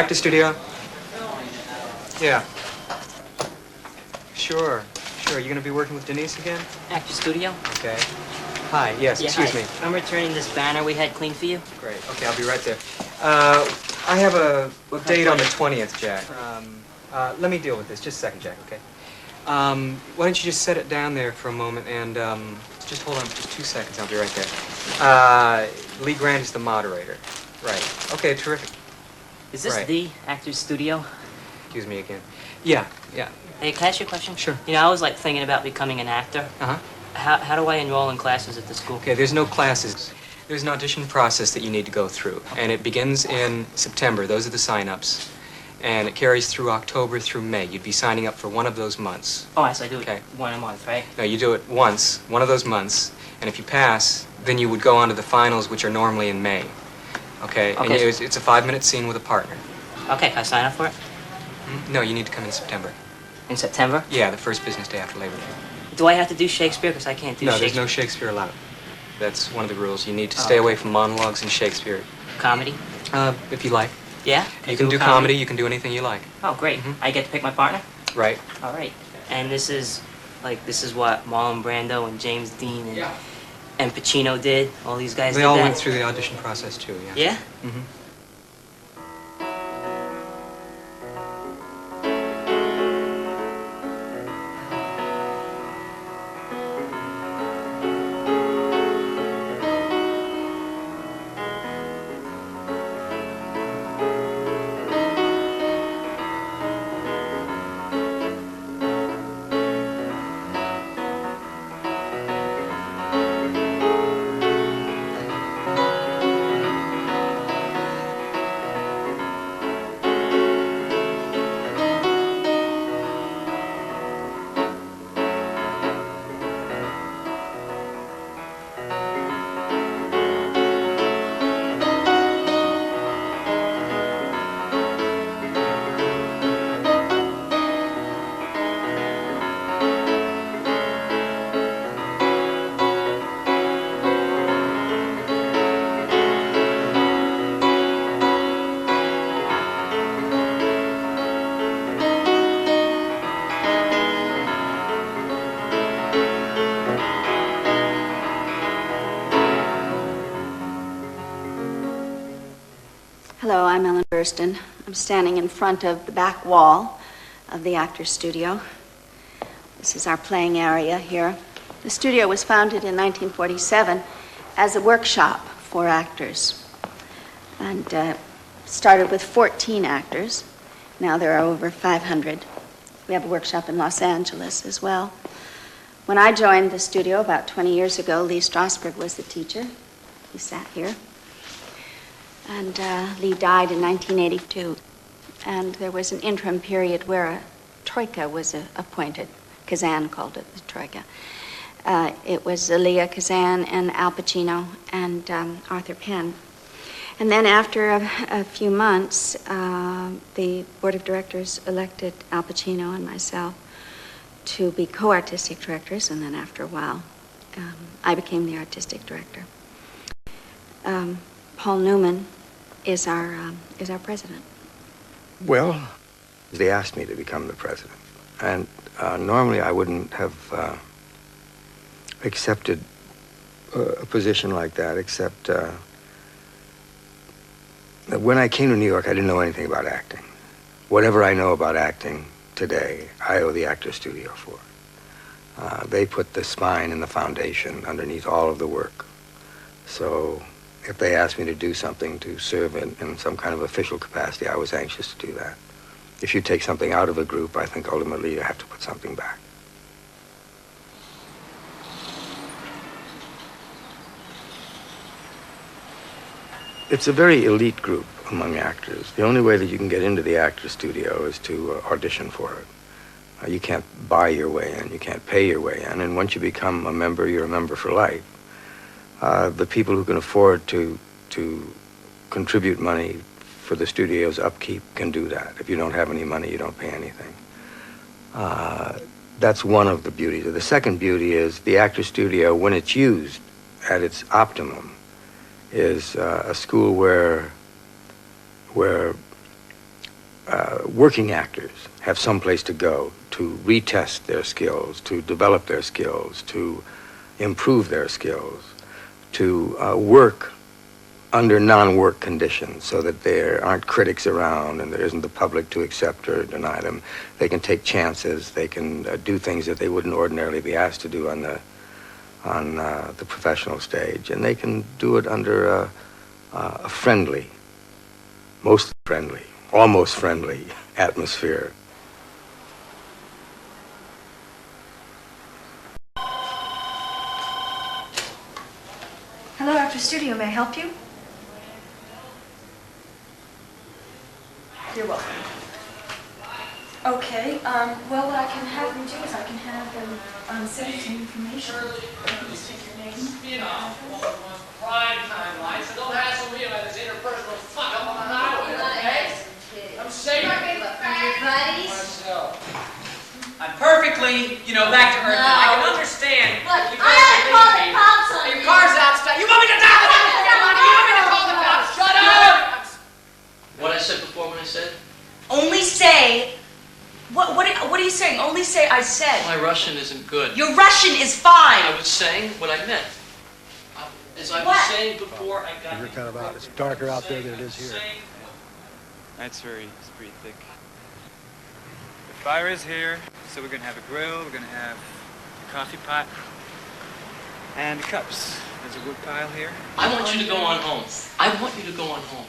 Actor studio? Yeah. Sure. You're going to be working with Denise again? Actor studio? Okay. Hi, yes, excuse me. I'm returning this banner we had cleaned for you. Great. Okay, I'll be right there. I have a date on the 20th, Jack. Let me deal with this. Just a second, Jack, okay? Why don't you just set it down there for a moment and just hold on for just 2 seconds. I'll be right there. Lee Grant is the moderator. Right. Okay, terrific. Is this the Actor's Studio? Excuse me again. Yeah. Hey, can I ask you a question? Sure. You know, I was like thinking about becoming an actor. Uh-huh. How do I enroll in classes at the school? Okay, there's no classes. There's an audition process that you need to go through, and it begins in September. Those are the sign-ups, and it carries through October through May. You'd be signing up for one of those months. Oh, so I do it one a month, right? No, you do it once, one of those months, and if you pass, then you would go on to the finals, which are normally in May. Okay? And it's a 5-minute scene with a partner. Okay, can I sign up for it? No, you need to come in September. In September? Yeah, the first business day after Labor Day. Do I have to do Shakespeare? Because I can't do Shakespeare. No, there's no Shakespeare allowed. That's one of the rules. You need to stay away from monologues and Shakespeare. Comedy? If you like. Yeah? You can do comedy. You can do anything you like. Oh, great. I get to pick my partner? Right. All right. And this is what Marlon Brando and James Dean and Pacino did? All these guys did They all that? went through the audition process, too, yeah. Yeah? Mm-hmm. Hello, I'm Burstyn. I'm standing in front of the back wall of the Actors Studio. This is our playing area here. The studio was founded in 1947 as a workshop for actors, and started with 14 actors. Now there are over 500. We have a workshop in Los Angeles as well. When I joined the studio about 20 years ago, Lee Strasberg was the teacher. He sat here. And Lee died in 1982. And there was an interim period where a troika was appointed. Kazan called it the troika. It was Elia, Kazan, and Al Pacino, and Arthur Penn. And then after a few months, the board of directors elected Al Pacino and myself to be co-artistic directors, and then after a while, I became the artistic director. Paul Newman is our president. Well, they asked me to become the president, and normally I wouldn't have accepted a position like that, except that when I came to New York, I didn't know anything about acting. Whatever I know about acting today, I owe the Actors Studio for. They put the spine and the foundation underneath all of the work. So if they asked me to do something to serve in some kind of official capacity, I was anxious to do that. If you take something out of a group, I think ultimately you have to put something back. It's a very elite group among actors. The only way that you can get into the Actors Studio is to audition for it. You can't buy your way in, you can't pay your way in, and once you become a member, you're a member for life. The people who can afford to contribute money for the studio's upkeep can do that. If you don't have any money, you don't pay anything. That's one of the beauties. The second beauty is the Actors Studio, when it's used at its optimum, is a school where working actors have some place to go to retest their skills, to develop their skills, to improve their skills, to work under non-work conditions so that there aren't critics around and there isn't the public to accept or deny them. They can take chances. They can do things that they wouldn't ordinarily be asked to do on the professional stage, and they can do it under a friendly, most friendly, almost friendly atmosphere. Hello, Actor Studio. May I help you? You're welcome. Okay, well, what I can have them do is I can have them send you some information. You can just take your name. You know, prime time life, so don't hassle me about this interpersonal fuck up on the highway, okay? I'm safe. Myself. I'm perfectly, back to earth. No. I can understand. Look, I gotta call the cops on you. Your car's outside. You want me to die? You want me to call the cops? Shut up! What I said before when I said? Only say. What are you saying? Only say I said. My Russian isn't good. Your Russian is fine. I was saying what I meant. As I was What? saying before, I got. You're kind of out. It's darker out there than it is here. It's pretty thick. The fire is here, so we're gonna have a grill, we're gonna have a coffee pot, and cups. There's a wood pile here. I want you to go on home. I want you to go on home.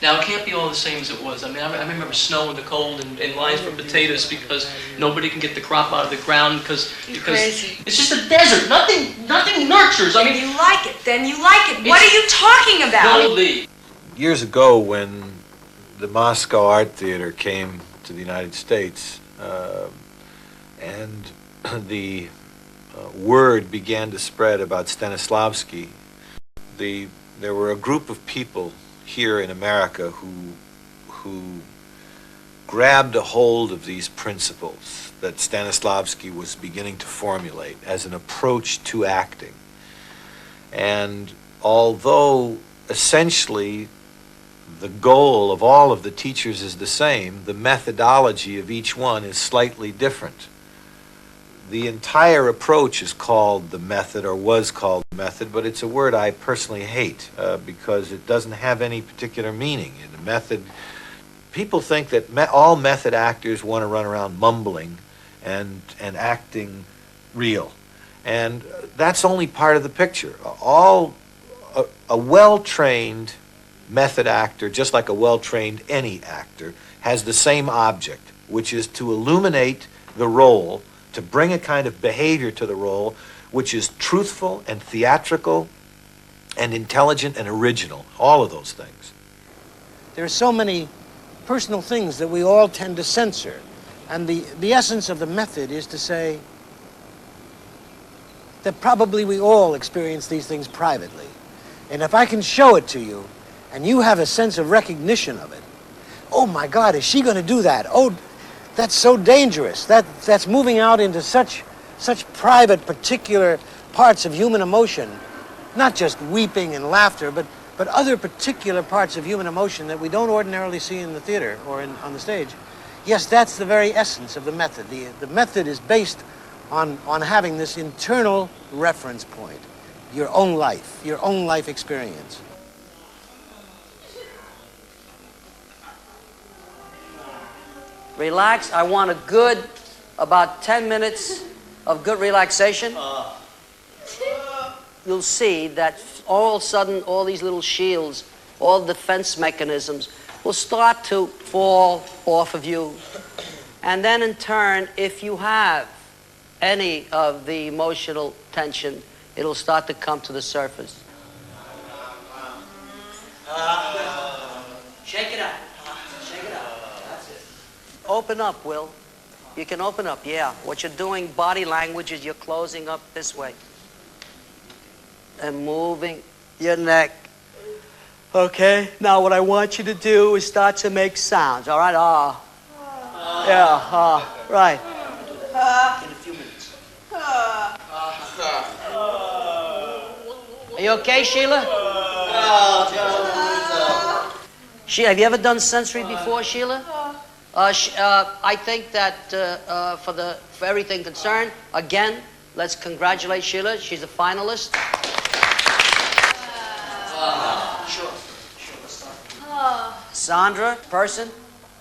Now, it can't be all the same as it was. I mean, I remember snow in the cold and lines for potatoes because nobody can get the crop out of the ground because crazy. It's just a desert. Nothing nurtures. I mean, If you like it, then you like it. What are you talking about? No, Lee. Years ago, when the Moscow Art Theater came to the United States, and the word began to spread about Stanislavski, there were a group of people here in America who grabbed a hold of these principles that Stanislavski was beginning to formulate as an approach to acting. And although essentially the goal of all of the teachers is the same, the methodology of each one is slightly different. The entire approach is called the method, or was called the method, but it's a word I personally hate because it doesn't have any particular meaning. In the method, people think that all method actors want to run around mumbling and acting real. And that's only part of the picture. A well-trained method actor, just like a well-trained any actor, has the same object, which is to illuminate the role, to bring a kind of behavior to the role which is truthful and theatrical and intelligent and original, all of those things. There are so many personal things that we all tend to censor. And the essence of the method is to say that probably we all experience these things privately. And if I can show it to you, and you have a sense of recognition of it, oh my God, is she going to do that? Oh, that's so dangerous. That's moving out into such private, particular parts of human emotion, not just weeping and laughter, but other particular parts of human emotion that we don't ordinarily see in the theater or on the stage. Yes, that's the very essence of the method. The method is based on having this internal reference point, your own life experience. Relax. I want about 10 minutes of good relaxation. You'll see that all of a sudden, all these little shields, all defense mechanisms will start to fall off of you. And then in turn, if you have any of the emotional tension, it'll start to come to the surface. Shake it up. Shake it up. That's it. Open up, Will. You can open up, yeah. What you're doing, body language, is you're closing up this way. And moving your neck. Okay, now what I want you to do is start to make sounds, all right? Yeah, right. In a few minutes. Are you okay, Sheila? Have you ever done sensory before, Sheila? I think that for everything concerned, again, let's congratulate Sheila. She's a finalist. Sure. Let's start. Sandra, person?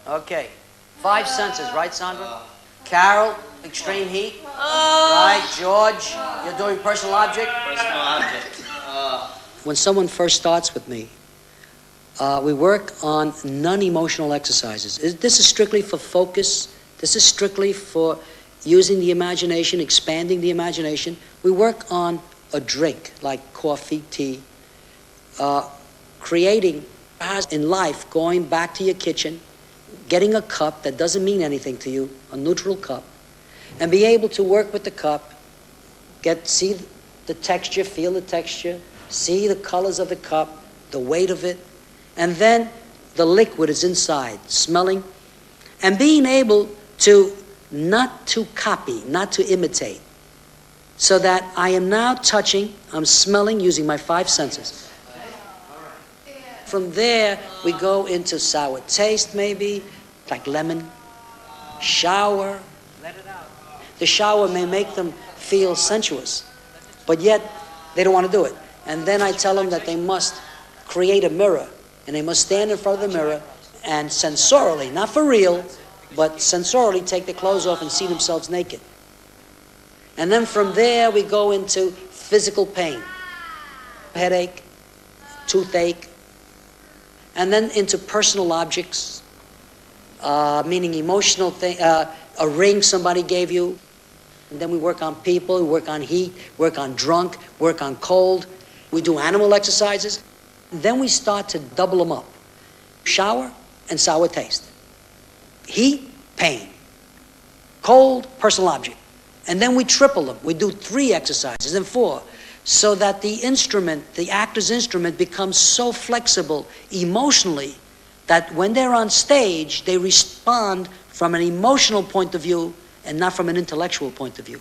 Okay. 5 senses, right, Sandra? Carol, extreme heat. Right, George, you're doing personal object? Personal object. When someone first starts with me, we work on non-emotional exercises. This is strictly for focus. This is strictly for using the imagination, expanding the imagination. We work on a drink, like coffee, tea, creating, as in life, going back to your kitchen, getting a cup that doesn't mean anything to you, a neutral cup, and be able to work with the cup, see the texture, feel the texture, see the colors of the cup, the weight of it, and then the liquid is inside, smelling, and being able to not to copy, not to imitate, so that I am now touching, I'm smelling using my 5 senses. From there, we go into sour taste maybe, like lemon, shower. Let it out. The shower may make them feel sensuous, but yet they don't want to do it. And then I tell them that they must create a mirror, and they must stand in front of the mirror and sensorially, not for real, but sensorially take their clothes off and see themselves naked. And then from there we go into physical pain, headache, toothache, and then into personal objects, meaning emotional thing, a ring somebody gave you. And then we work on people, we work on heat, work on drunk, work on cold. We do animal exercises. Then we start to double them up. Shower and sour taste. Heat, pain. Cold, personal object. And then we triple them. We do 3 exercises and 4, so that the instrument, the actor's instrument, becomes so flexible emotionally that when they're on stage, they respond from an emotional point of view and not from an intellectual point of view.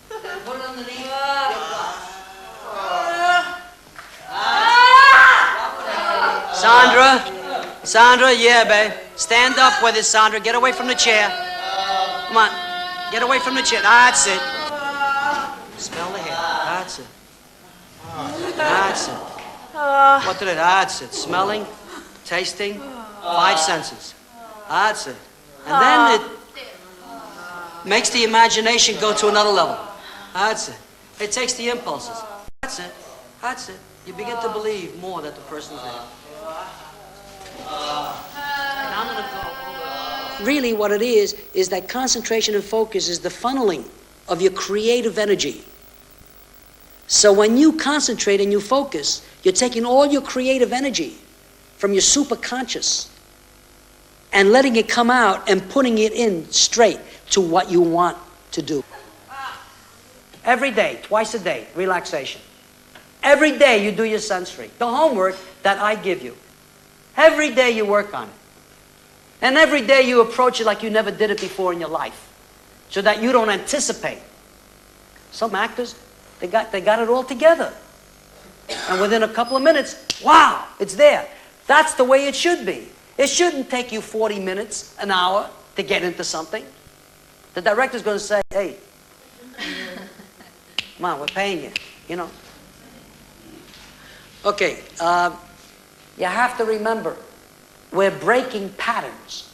Put it underneath your Sandra, yeah, babe. Stand up with it, Sandra. Get away from the chair. Come on, get away from the chair. That's it. Smell the hair. That's it. That's it. What did it? That's it. Smelling, tasting, 5 senses. That's it. And then it makes the imagination go to another level. That's it. It takes the impulses. That's it. That's it. You begin to believe more that the person's there. Really what it is that concentration and focus is the funneling of your creative energy. So when you concentrate and you focus, you're taking all your creative energy from your superconscious and letting it come out and putting it in straight to what you want to do. Every day, twice a day, relaxation. Every day you do your sensory, the homework that I give you. Every day you work on it. And every day you approach it like you never did it before in your life, so that you don't anticipate. Some actors, they got it all together. And within a couple of minutes, wow, it's there. That's the way it should be. It shouldn't take you 40 minutes, an hour to get into something. The director's going to say, hey, come on, we're paying you, you know. Okay, you have to remember, we're breaking patterns.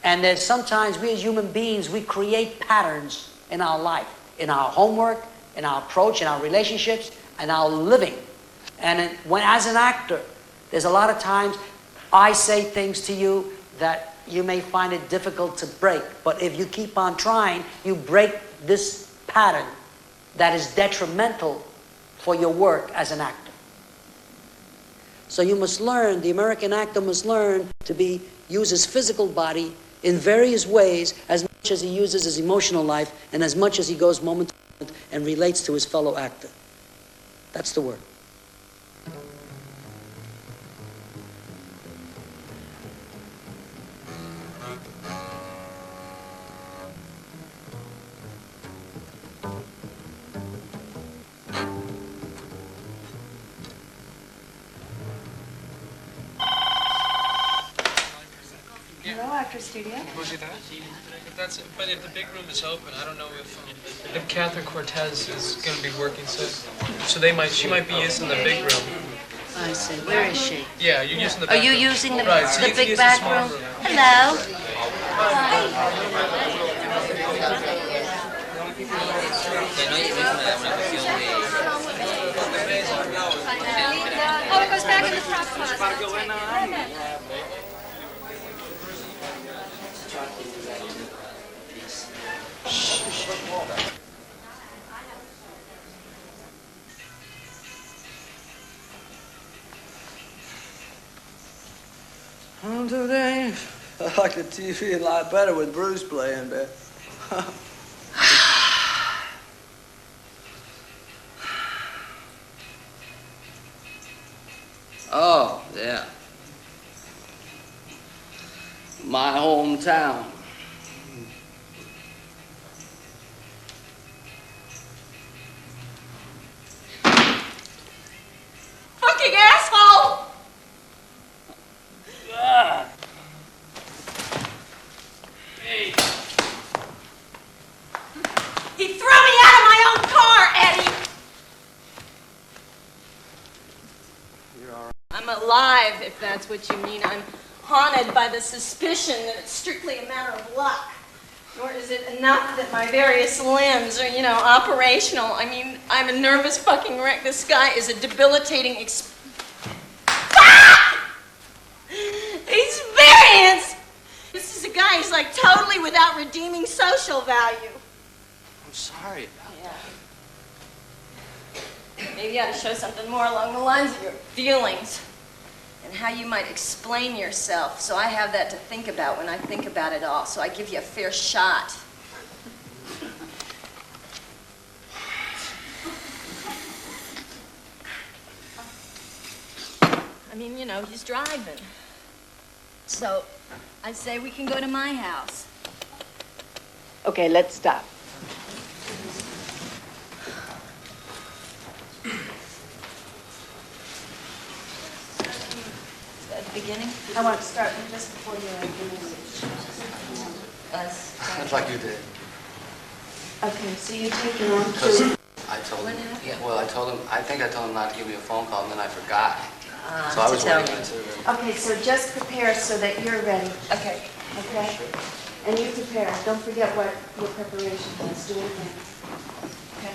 And there's sometimes we as human beings, we create patterns in our life, in our homework, in our approach, in our relationships, in our living. And when, as an actor, there's a lot of times I say things to you that you may find it difficult to break. But if you keep on trying, you break this pattern that is detrimental for your work as an actor. So you must learn, the American actor must learn to use his physical body in various ways, as much as he uses his emotional life and as much as he goes moment to moment and relates to his fellow actor. That's the word. Hello, Actor Studio. Was it that? But if the big room is open, I don't know if Catherine Cortez is going to be working, so she might be using the big room. I see. Where is she? Yeah, you're using the Are back you room. using the, right, so the you can big use back the small room? Hello. Oh, it goes back in the prop closet. Oh, today, I like the TV a lot better with Bruce playing, man. Oh, yeah. My hometown. Fucking asshole! Ah. Hey. He threw me out of my own car, Eddie! I'm alive, if that's what you mean. I'm haunted by the suspicion that it's strictly a matter of luck. Nor is it enough that my various limbs are, operational. I mean, I'm a nervous fucking wreck. This guy is a debilitating experience. This is a guy who's like totally without redeeming social value. I'm sorry about that. Maybe you ought to show something more along the lines of your feelings and how you might explain yourself. So I have that to think about when I think about it all. So I give you a fair shot. I mean, he's driving. So I say we can go to my house. Okay, let's stop. Beginning? I want to start just before you That's like you did. Okay, so you take your own cue. I told him. Yeah, well, I told him not to give me a phone call, and then I forgot. So I to was tell waiting me. until. Okay, so just prepare so that you're ready, Okay. okay? And you prepare. Don't forget what your preparation is. Do it again. Okay?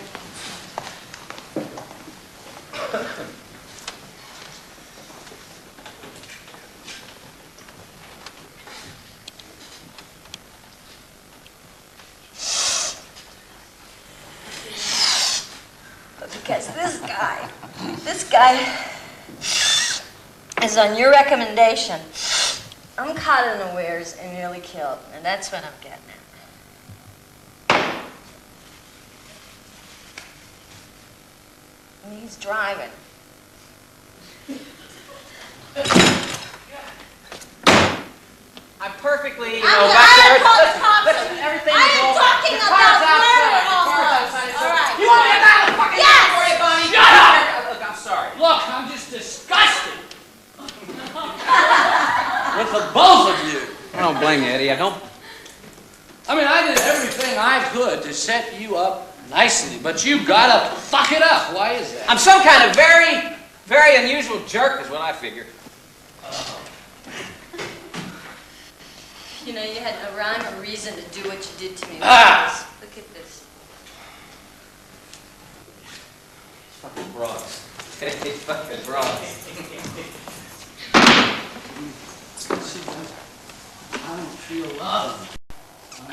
Because this guy is on your recommendation. I'm caught unawares and nearly killed, and that's what I'm getting at. And he's driving. I'm perfectly, I'm back there. call the cops. Listen, everything I'm is all talking the about car's outside. murder Car's almost. outside. All right. You want me to dial the fucking Yes. for you, Bonnie? Shut up! Look, I'm sorry. Look, I'm just disgusted with the both of you. I don't blame you, Eddie. I did everything I could to set you up nicely, but you gotta fuck it up. Why is that? I'm some kind of very, very unusual jerk, is what I figure. You had no rhyme or reason to do what you did to me. Ah! Look at this. Fucking bras. Hey, fucking bras. I don't feel love.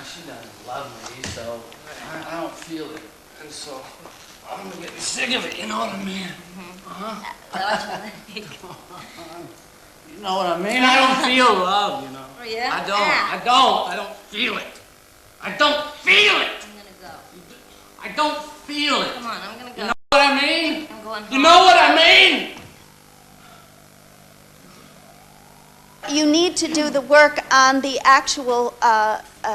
She doesn't love me, so I don't feel it. And so I'm getting sick of it, you know what I mean? You know what I mean? I don't feel love, you know. Oh, yeah? I don't feel it. I don't feel it. I'm gonna go. I don't feel it. Come on, I'm gonna go. You know what I mean? I'm going home. You know what I mean? You need to do the work on the actual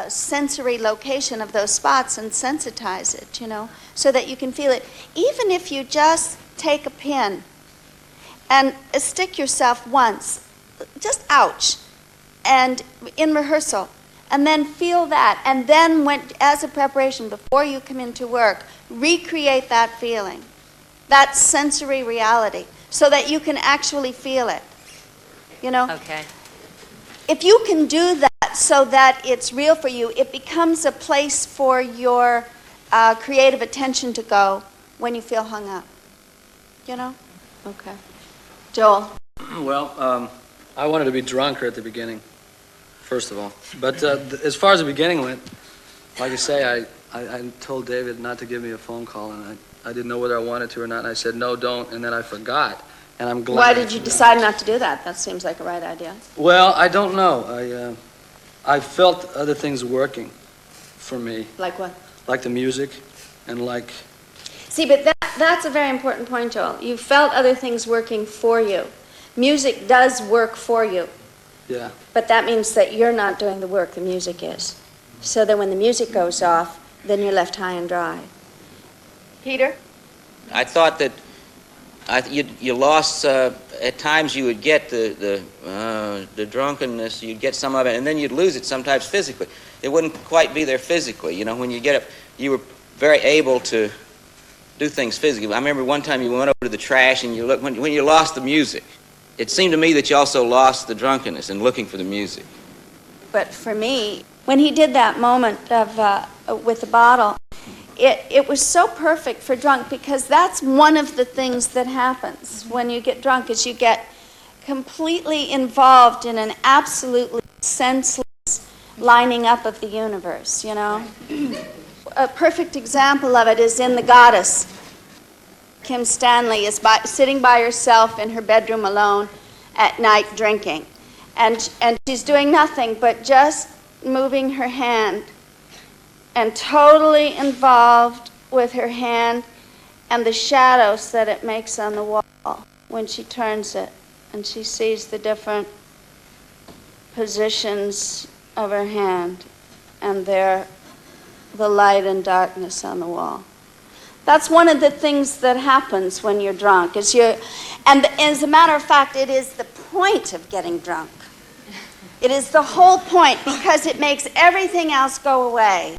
sensory location of those spots and sensitize it, so that you can feel it. Even if you just take a pin and stick yourself once, just ouch, and in rehearsal, and then feel that, and then as a preparation before you come into work, recreate that feeling, that sensory reality, so that you can actually feel it. You know? Okay. If you can do that so that it's real for you, it becomes a place for your creative attention to go when you feel hung up. You know? Okay. Joel? Well, I wanted to be drunker at the beginning, first of all. But as far as the beginning went, like I say, I told David not to give me a phone call, and I didn't know whether I wanted to or not, and I said, no, don't, and then I forgot, and I'm glad. Why did you decide not to do that? That seems like a right idea. Well, I don't know. I felt other things working for me. Like what? Like the music, and like... See, but that's a very important point, Joel. You felt other things working for you. Music does work for you. Yeah. But that means that you're not doing the work, the music is. So that when the music goes off, then you're left high and dry. Peter? I thought that you lost, at times you would get the drunkenness, you'd get some of it, and then you'd lose it sometimes physically. It wouldn't quite be there physically. You know, when you get up, you were very able to do things physically. I remember one time you went over to the trash and you looked, when you lost the music, it seemed to me that you also lost the drunkenness in looking for the music. But for me, when he did that moment of with the bottle, it was so perfect for drunk, because that's one of the things that happens when you get drunk, is you get completely involved in an absolutely senseless lining up of the universe, you know? A perfect example of it is in The Goddess. Kim Stanley is sitting by herself in her bedroom alone at night drinking. And she's doing nothing but just moving her hand, and totally involved with her hand and the shadows that it makes on the wall when she turns it, and she sees the different positions of her hand and the light and darkness on the wall. That's one of the things that happens when you're drunk. And as a matter of fact, it is the point of getting drunk. It is the whole point, because it makes everything else go away.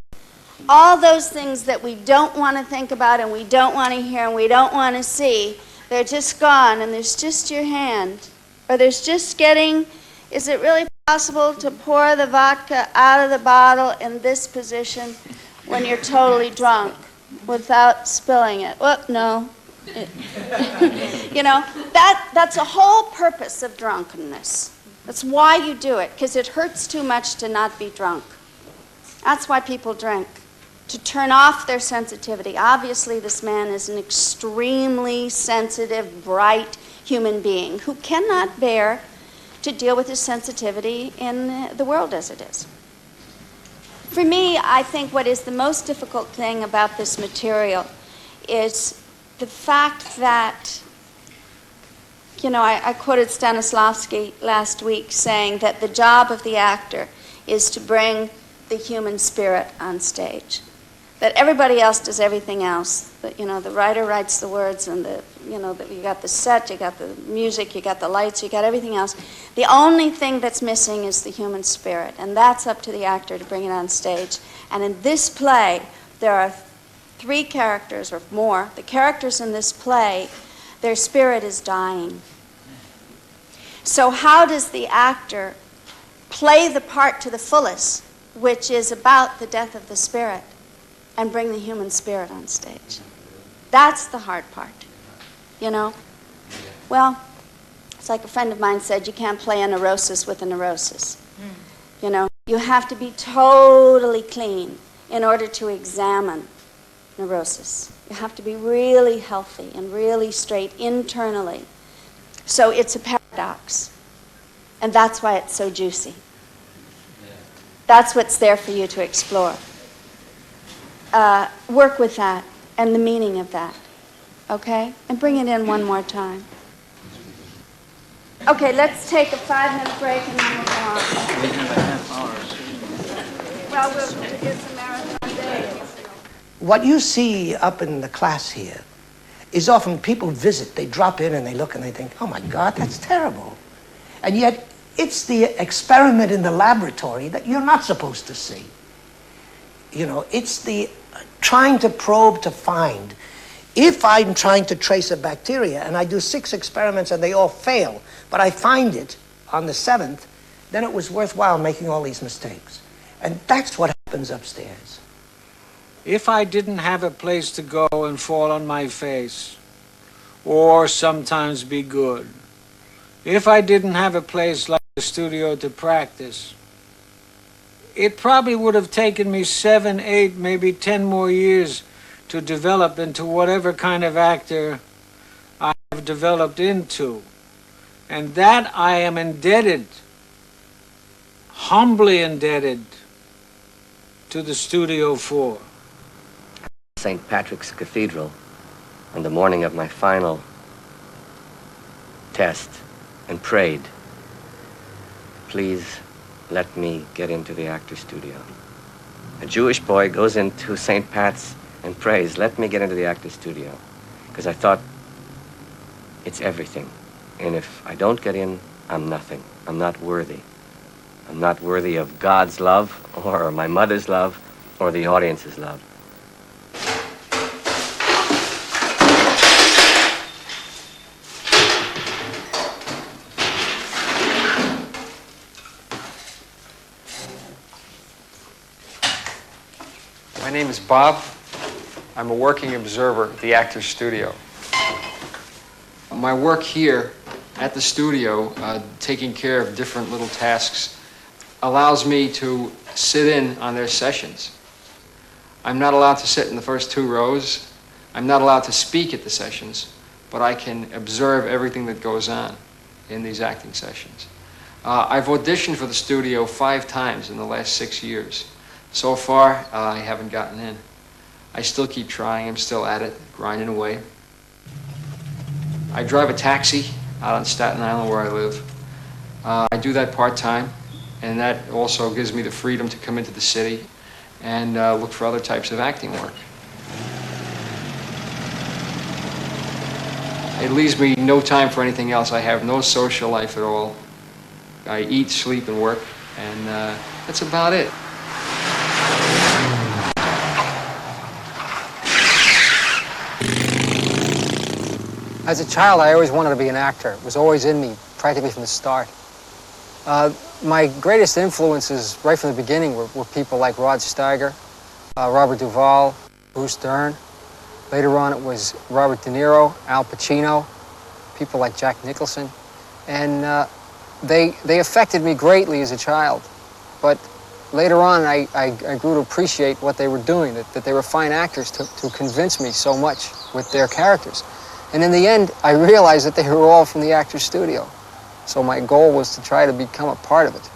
All those things that we don't want to think about and we don't want to hear and we don't want to see, they're just gone, and there's just your hand. Or there's just is it really possible to pour the vodka out of the bottle in this position when you're totally drunk without spilling it? Well, no. You know, that's a whole purpose of drunkenness. That's why you do it, because it hurts too much to not be drunk. That's why people drink, to turn off their sensitivity. Obviously, this man is an extremely sensitive, bright human being who cannot bear to deal with his sensitivity in the world as it is. For me, I think what is the most difficult thing about this material is the fact that, you know, I quoted Stanislavski last week saying that the job of the actor is to bring the human spirit on stage. That everybody else does everything else. That, you know, the writer writes the words, and you got the set, you got the music, you got the lights, you got everything else. The only thing that's missing is the human spirit, and that's up to the actor to bring it on stage. And in this play, there are 3 characters or more. The characters in this play, their spirit is dying. So how does the actor play the part to the fullest, which is about the death of the spirit, and bring the human spirit on stage? That's the hard part, you know? Well, it's like a friend of mine said, you can't play a neurosis with a neurosis. You know, you have to be totally clean in order to examine neurosis. You have to be really healthy and really straight internally. So it's a paradox. And that's why it's so juicy. That's what's there for you to explore. Work with that and the meaning of that, okay? And bring it in one more time. Okay, let's take a 5-minute break and then we'll go on. We have a half hour. Well, it's a marathon day. What you see up in the class here is often people visit, they drop in and they look and they think, oh my God, that's terrible. And yet, It's the experiment in the laboratory that you're not supposed to see. You know, it's the trying to probe to find. If I'm trying to trace a bacteria and I do 6 experiments and they all fail, but I find it on the 7th, then it was worthwhile making all these mistakes. And that's what happens upstairs. If I didn't have a place to go and fall on my face, or sometimes be good, if I didn't have a place like the studio to practice, it probably would have taken me 7, 8, maybe 10 more years to develop into whatever kind of actor I have developed into. And that I am indebted, humbly indebted, to the studio for. St. Patrick's Cathedral on the morning of my final test and prayed, please let me get into the actor's studio. A Jewish boy goes into St. Pat's and prays, let me get into the actor's studio. Because I thought, it's everything. And if I don't get in, I'm nothing. I'm not worthy. I'm not worthy of God's love, or my mother's love, or the audience's love. My name is Bob. I'm a working observer at the Actors Studio. My work here at the studio, taking care of different little tasks, allows me to sit in on their sessions. I'm not allowed to sit in the first 2 rows. I'm not allowed to speak at the sessions, but I can observe everything that goes on in these acting sessions. I've auditioned for the studio 5 times in the last 6 years. So far, I haven't gotten in. I still keep trying. I'm still at it, grinding away. I drive a taxi out on Staten Island where I live. I do that part-time, and that also gives me the freedom to come into the city and look for other types of acting work. It leaves me no time for anything else. I have no social life at all. I eat, sleep, and work, and that's about it. As a child, I always wanted to be an actor. It was always in me, practically from the start. My greatest influences right from the beginning were people like Rod Steiger, Robert Duvall, Bruce Dern. Later on, it was Robert De Niro, Al Pacino, people like Jack Nicholson. And they affected me greatly as a child. But later on, I grew to appreciate what they were doing, that they were fine actors to convince me so much with their characters. And in the end, I realized that they were all from the Actors Studio. So my goal was to try to become a part of it.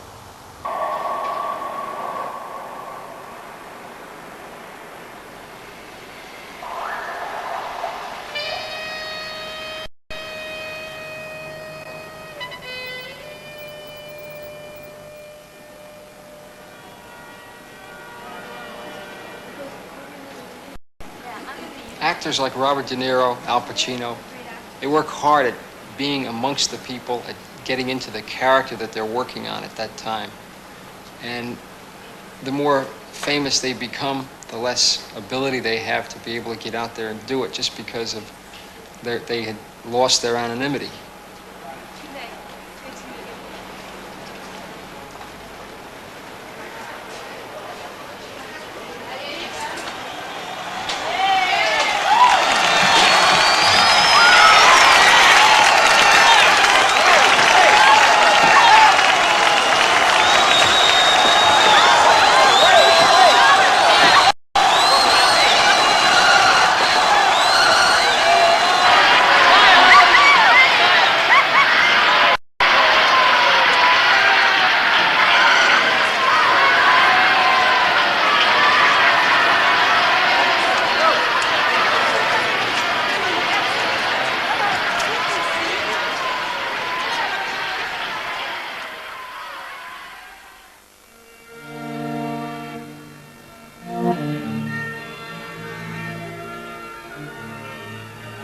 Actors like Robert De Niro, Al Pacino, they work hard at being amongst the people, at getting into the character that they're working on at that time. And the more famous they become, the less ability they have to be able to get out there and do it, just because of they had lost their anonymity.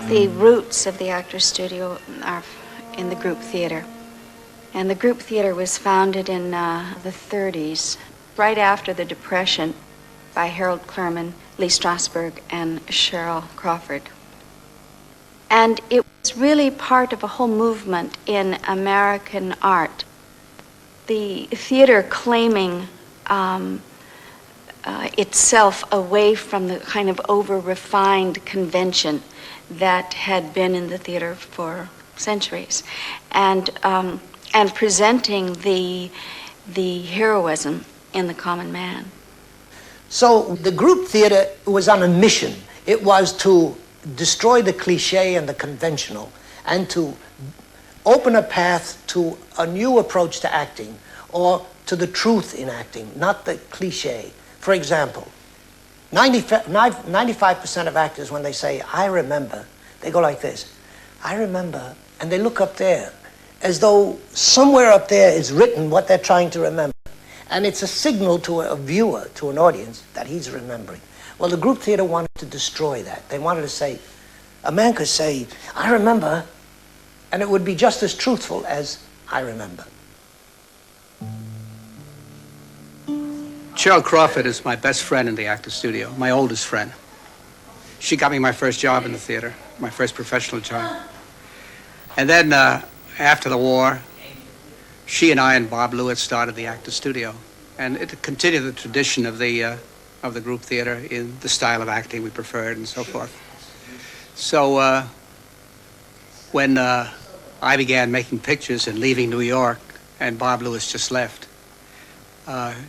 The roots of the Actors Studio are in the group theater. And the group theater was founded in the 30s, right after the Depression, by Harold Clurman, Lee Strasberg, and Cheryl Crawford. And it was really part of a whole movement in American art. The theater claiming itself away from the kind of over-refined convention that had been in the theater for centuries, and presenting the heroism in the common man. So the group theater was on a mission. It was to destroy the cliche and the conventional and to open a path to a new approach to acting, or to the truth in acting, not the cliche. For example, 95% of actors, when they say, I remember, they go like this, I remember, and they look up there, as though somewhere up there is written what they're trying to remember. And it's a signal to a viewer, to an audience, that he's remembering. Well, the group theater wanted to destroy that. They wanted to say, a man could say, I remember, and it would be just as truthful as I remember. Cheryl Crawford is my best friend in the actor's studio, my oldest friend. She got me my first job in the theater, my first professional job. And then after the war, she and I and Bob Lewis started the actor's studio. And it continued the tradition of the group theater in the style of acting we preferred and so forth. So when I began making pictures and leaving New York, and Bob Lewis just left,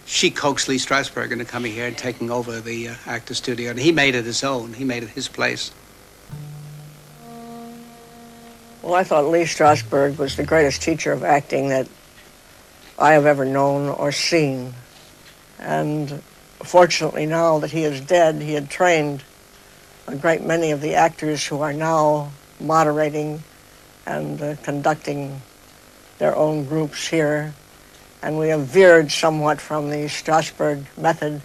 she coaxed Lee Strasberg into coming here and taking over the actor's studio, and he made it his own. He made it his place. Well, I thought Lee Strasberg was the greatest teacher of acting that I have ever known or seen. And fortunately, now that he is dead, he had trained a great many of the actors who are now moderating and conducting their own groups here. And we have veered somewhat from the Strasberg method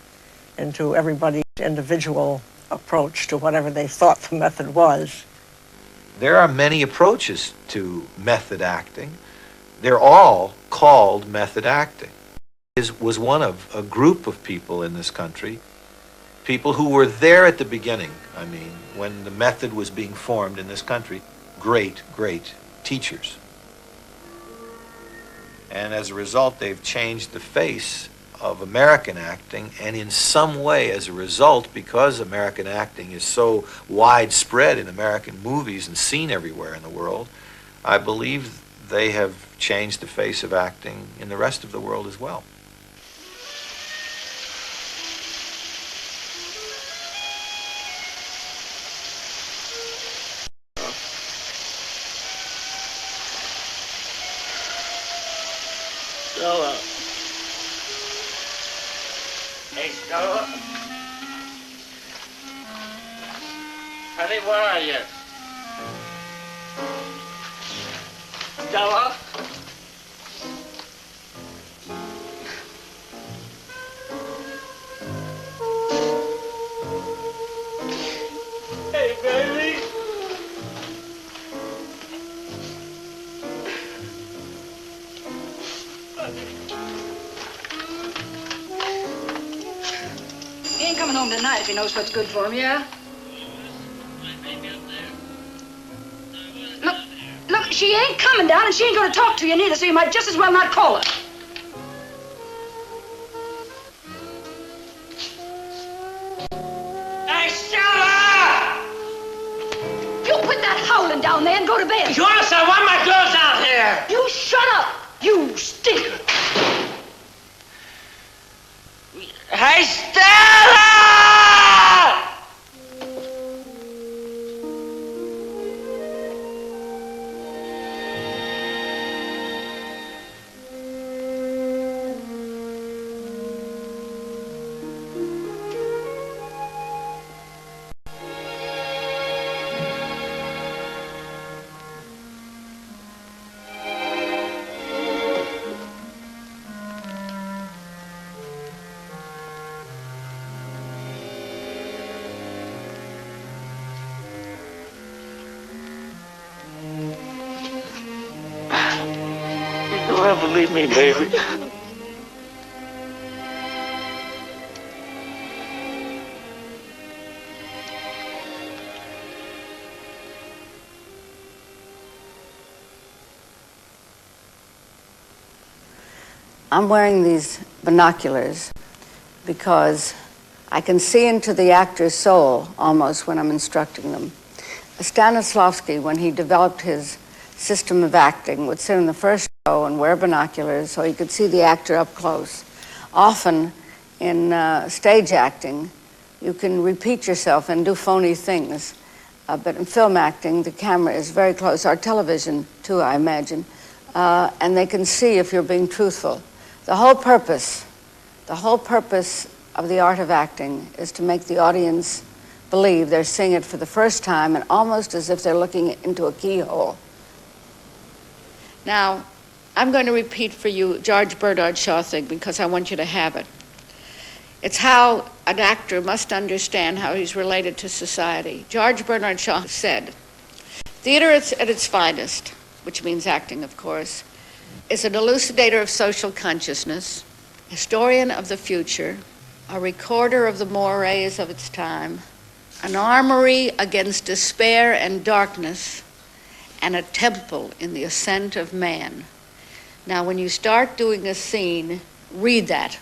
into everybody's individual approach to whatever they thought the method was. There are many approaches to method acting. They're all called method acting. It was one of a group of people in this country, people who were there at the beginning, I mean, when the method was being formed in this country, great, great teachers. And as a result, they've changed the face of American acting, and in some way, as a result, because American acting is so widespread in American movies and seen everywhere in the world, I believe they have changed the face of acting in the rest of the world as well. Stella. Hey, Stella. Honey, where are you? Stella? Hey, baby. He ain't coming home tonight if he knows what's good for him, yeah? Look, she ain't coming down and she ain't gonna talk to you neither, so you might just as well not call her. Hey, Stella! You put that howling down there and go to bed. Joyce, I want my girls out here! You shut up, you stinker. Hey, Stella! ever leave me, baby. I'm wearing these binoculars because I can see into the actor's soul almost when I'm instructing them. Stanislavski, when he developed his system of acting, would sit in the first row and wear binoculars so he could see the actor up close. Often in stage acting, you can repeat yourself and do phony things, but in film acting, the camera is very close, or television too, I imagine, and they can see if you're being truthful. The whole purpose of the art of acting is to make the audience believe they're seeing it for the first time and almost as if they're looking into a keyhole. Now, I'm going to repeat for you George Bernard Shaw thing because I want you to have it. It's how an actor must understand how he's related to society. George Bernard Shaw said, "Theater at its finest," which means acting, of course, is an elucidator of social consciousness, historian of the future, a recorder of the mores of its time, an armory against despair and darkness, and a temple in the ascent of man. Now, when you start doing a scene, read that.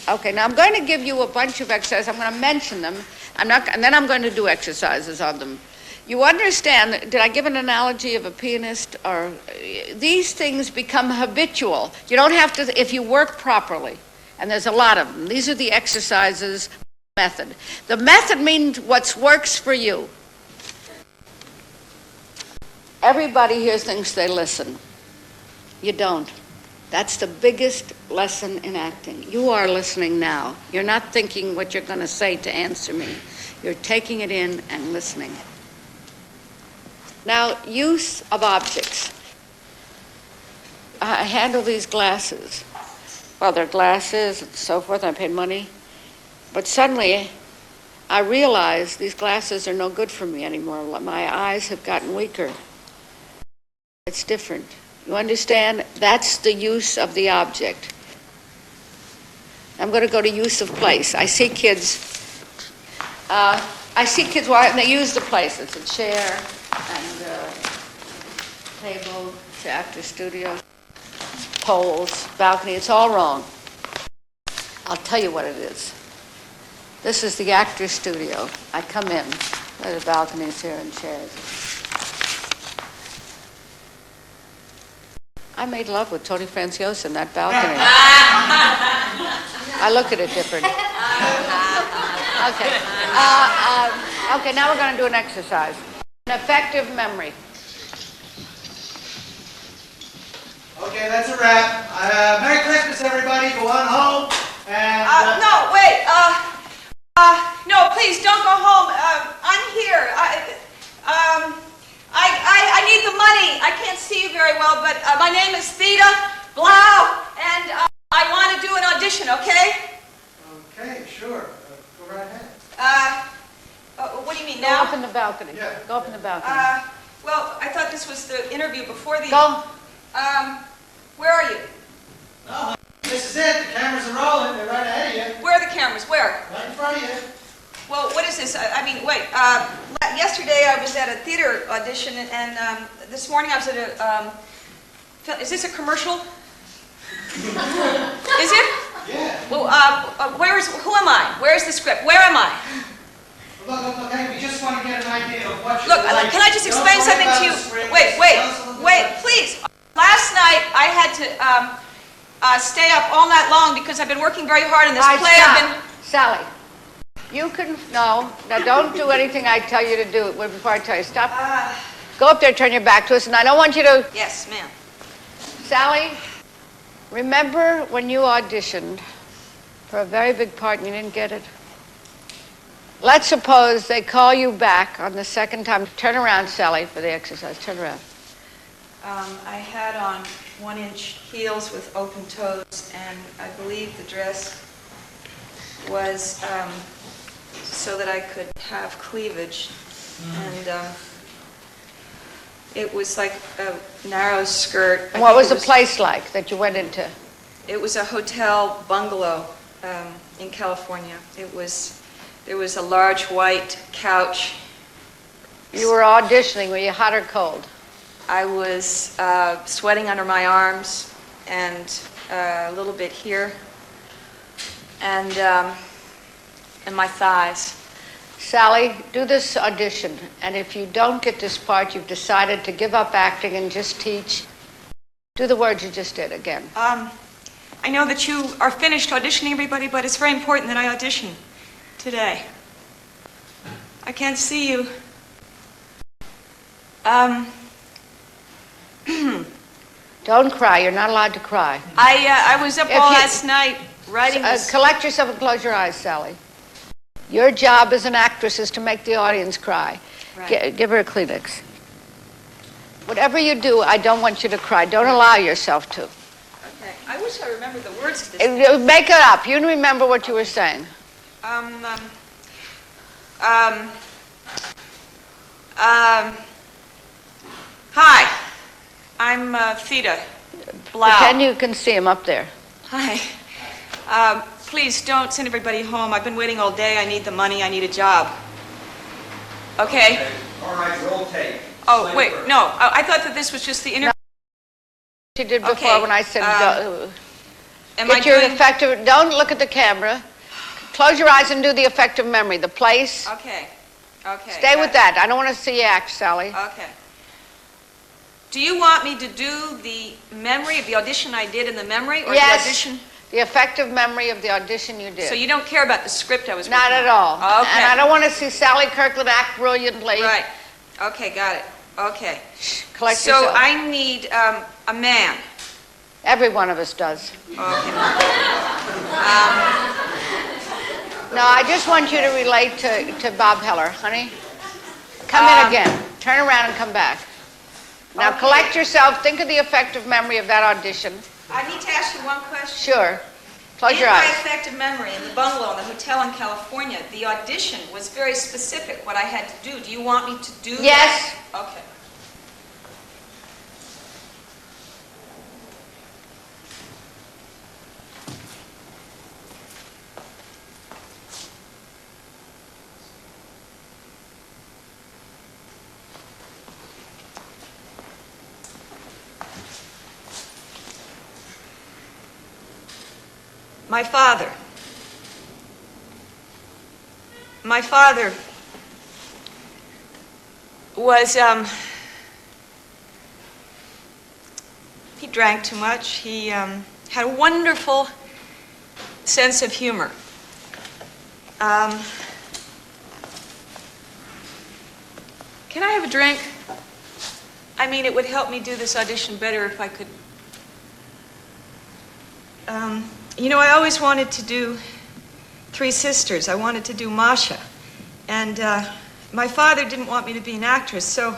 Okay, now I'm going to give you a bunch of exercises. I'm going to mention them, and then I'm going to do exercises on them. You understand, did I give an analogy of a pianist? Or these things become habitual. You don't have to, if you work properly, and there's a lot of them. These are the exercises method. The method means what works for you. Everybody here thinks they listen. You don't. That's the biggest lesson in acting. You are listening now. You're not thinking what you're going to say to answer me. You're taking it in and listening. Now, use of objects. I handle these glasses. Well, they're glasses and so forth. I paid money. But suddenly, I realized these glasses are no good for me anymore. My eyes have gotten weaker. It's different. You understand? That's the use of the object. I'm going to go to use of place. I see kids and they use the place. It's a chair and table, the actor studio, poles, balcony. It's all wrong. I'll tell you what it is. This is the actor studio. I come in. There are balconies here and chairs. I made love with Tony Franciosa in that balcony. I look at it different. Okay. Okay, now we're going to do an exercise. An effective memory. Okay, that's a wrap. Merry Christmas, everybody. Go on home. And no, wait. No, please don't go home. I'm here. I need the money. I can't see you very well, but my name is Theta Blau, and I want to do an audition, okay? Okay, sure. Go right ahead. What do you mean now? Go up in the balcony. Yeah. Go up in the balcony. Well, I thought this was the interview before the... Go. Where are you? No, this is it. The cameras are rolling. They're right ahead of you. Where are the cameras? Where? Right in front of you. Well, what is this? I mean, wait. Yesterday I was at a theater audition, and this morning I was at a... is this a commercial? Is it? Yeah. Well, who am I? Where's the script? Where am I? Look, hey, we just want to get an idea of what Look, can I just explain something to you? Wait, please. Last night I had to stay up all night long because I've been working very hard in this play. Sally, you can, no, don't do anything I tell you to do before I tell you. Stop. Go up there, turn your back to us, and I don't want you to... Yes, ma'am. Sally, remember when you auditioned for a very big part and you didn't get it? Let's suppose they call you back on the second time. Turn around, Sally, for the exercise. Turn around. I had on 1-inch heels with open toes, and I believe the dress was so that I could have cleavage. And It was like a narrow skirt. And what was the place like that you went into? It was a hotel bungalow in California. There was a large white couch. You were auditioning. Were you hot or cold? I was sweating under my arms and a little bit here, and my thighs. Sally, do this audition, and if you don't get this part, you've decided to give up acting and just teach. Do the words you just did again. I know that you are finished auditioning everybody, but it's very important that I audition today. I can't see you. Don't cry. You're not allowed to cry. I was up all last night writing this. Collect yourself and close your eyes, Sally. Your job as an actress is to make the audience cry. Right. Give her a Kleenex. Whatever you do, I don't want you to cry. Don't allow yourself to. Okay. I wish I remembered the words to this. Make it up. You remember what you were saying. Hi, I'm Theta Blau. Pretend you can see him up there. Hi. Please don't send everybody home. I've been waiting all day. I need the money. I need a job. Okay? All right, roll tape. Oh, wait, no. I thought that this was just the interview. You did before Okay, when I said, am get I your doing- effective, don't look at the camera. Close your eyes and do the effective memory. The place. Okay. Okay. Stay with that. I don't want to see you act, Sally. Okay. Do you want me to do the memory of the audition I did in the memory, or Yes. the audition? The effective memory of the audition you did. So you don't care about the script I was Not working at all. on? Okay. And I don't want to see Sally Kirkland act brilliantly. Right. Okay, got it. Okay. Collect So yourself. I need a man. Every one of us does. Okay. No, I just want you to relate to Bob Heller, honey. Come in again. Turn around and come back. Now Okay. collect yourself. Think of the effective memory of that audition. I need to ask you one question. Sure. Close in your my eyes. effective memory, in the bungalow, in the hotel in California, the audition was very specific, what I had to do. Do you want me to do Yes. that? Okay. My father. My father was, he drank too much. He had a wonderful sense of humor. Can I have a drink? I mean, it would help me do this audition better if I could. You know, I always wanted to do Three Sisters. I wanted to do Masha. And my father didn't want me to be an actress, so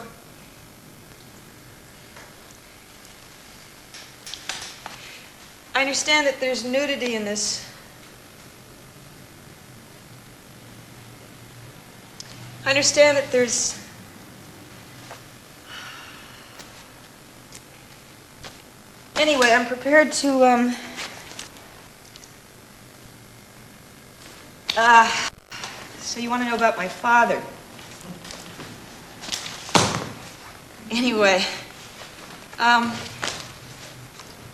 I understand that there's nudity in this. I understand that there's anyway, I'm prepared to so you want to know about my father. Anyway,